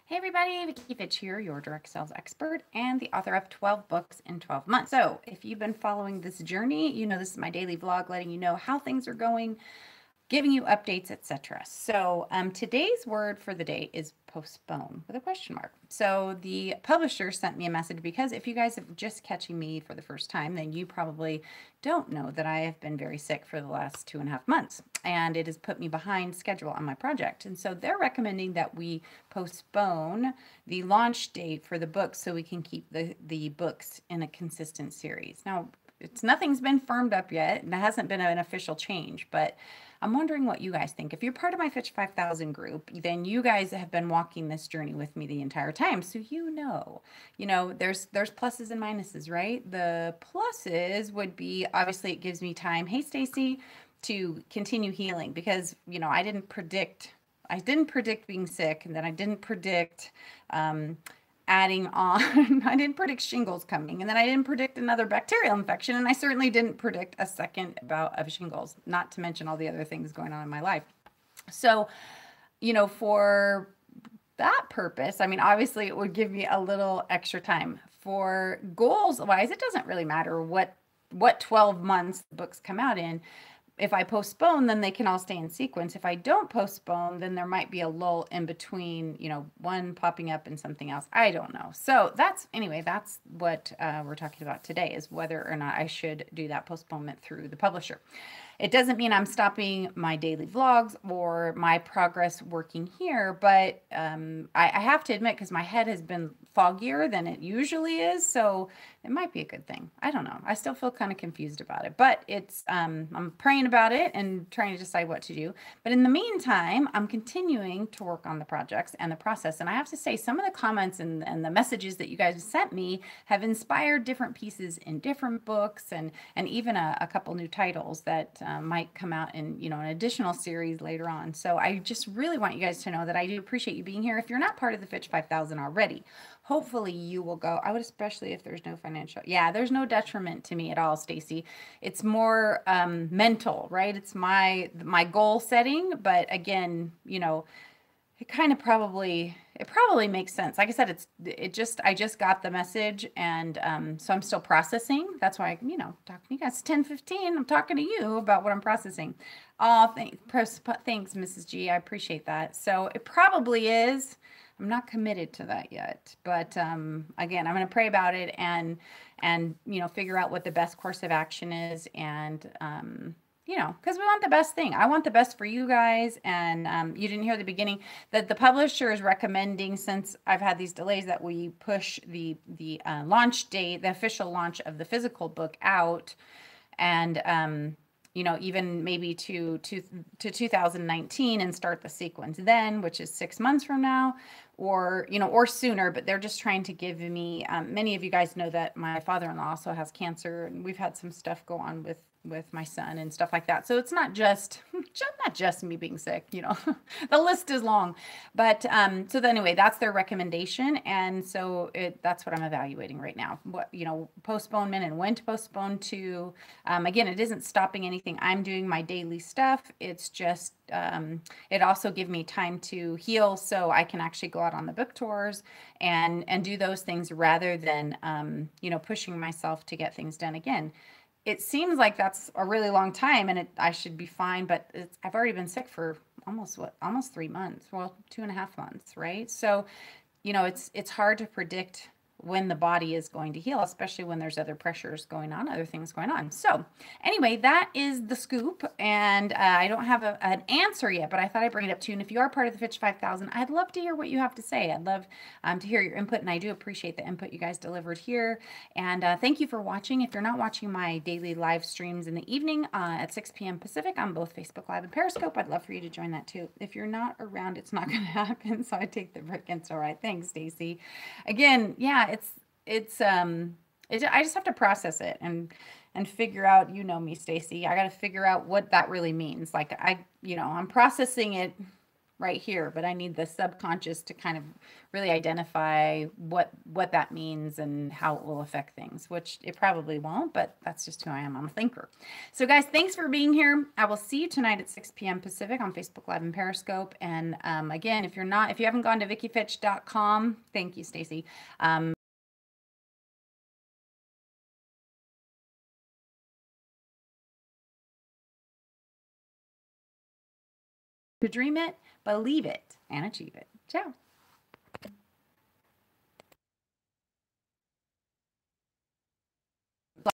Hey everybody, Vicki Fitch here, your direct sales expert and the author of 12 books in 12 months. So if you've been following this journey, you know this is my daily vlog letting you know how things are going, giving you updates, etc. So today's word for the day is postpone with a question mark. So the publisher sent me a message because if you guys are just catching me for the first time, then you probably don't know that I have been very sick for the last 2.5 months, and it has put me behind schedule on my project. And so they're recommending that we postpone the launch date for the book so we can keep the books in a consistent series. Now, nothing's been firmed up yet, and it hasn't been an official change, but I'm wondering what you guys think. If you're part of my Fitch 5000 group, then you guys have been walking this journey with me the entire time. So there's pluses and minuses, right? The pluses would be obviously it gives me time. Hey, Stacy, to continue healing because, I didn't predict being sick, and then I didn't predict adding on, I didn't predict shingles coming, and then I didn't predict another bacterial infection, and I certainly didn't predict a second bout of shingles, not to mention all the other things going on in my life. So, for that purpose, I mean, obviously it would give me a little extra time. For goals wise, it doesn't really matter what 12 months the books come out in. If I postpone, then they can all stay in sequence. If I don't postpone, then there might be a lull in between, one popping up and something else. I don't know. So that's what we're talking about today, is whether or not I should do that postponement through the publisher. It doesn't mean I'm stopping my daily vlogs or my progress working here, but I have to admit, because my head has been foggier than it usually is, so it might be a good thing. I don't know. I still feel kind of confused about it, but I'm praying about it and trying to decide what to do. But in the meantime, I'm continuing to work on the projects and the process. And I have to say, some of the comments and the messages that you guys sent me have inspired different pieces in different books, and even a couple new titles that might come out in an additional series later on. So I just really want you guys to know that I do appreciate you being here. If you're not part of the Fitch 5000 already, hopefully you will go. I would, especially if there's no financial. Yeah, there's no detriment to me at all, Stacy. It's more mental, right? It's my goal setting, but again, it probably makes sense. Like I said, I just got the message, and so I'm still processing. That's why talking to you guys. 10:15. I'm talking to you about what I'm processing. Oh, thanks, Mrs. G. I appreciate that. So it probably is. I'm not committed to that yet, but again, I'm going to pray about it and figure out what the best course of action is, and because we want the best thing. I want the best for you guys. And you didn't hear the beginning that the publisher is recommending, since I've had these delays, that we push the launch date, the official launch of the physical book out, and even maybe to 2019, and start the sequence then, which is 6 months from now, or sooner. But they're just trying to give me, many of you guys know that my father-in-law also has cancer, and we've had some stuff go on with my son and stuff like that. So it's not just me being sick, the list is long. But so anyway, that's their recommendation, and so that's what I'm evaluating right now. What postponement and when to postpone to. Again, it isn't stopping anything. I'm doing my daily stuff. It's just it also gives me time to heal, so I can actually go out on the book tours and do those things, rather than pushing myself to get things done again. It seems like that's a really long time, and I should be fine, but I've already been sick for almost 3 months. Well, 2.5 months, right? So, it's hard to predict when the body is going to heal, especially when there's other pressures going on, other things going on. So anyway, that is the scoop, and I don't have an answer yet, but I thought I'd bring it up to you. And if you are part of the Fitch 5000, I'd love to hear what you have to say. I'd love to hear your input, and I do appreciate the input you guys delivered here. And thank you for watching. If you're not watching my daily live streams in the evening at 6 p.m. Pacific on both Facebook Live and Periscope, I'd love for you to join that too. If you're not around, it's not going to happen, so I take the break. It's all right. Thanks, Stacy. Again, yeah, I just have to process it and figure out, me, Stacy. I got to figure out what that really means. Like I'm processing it right here, but I need the subconscious to kind of really identify what that means and how it will affect things, which it probably won't, but that's just who I am. I'm a thinker. So guys, thanks for being here. I will see you tonight at 6 p.m. Pacific on Facebook Live and Periscope. And again, if you haven't gone to VickiFitch.com, thank you, Stacy. To dream it, believe it, and achieve it. Ciao.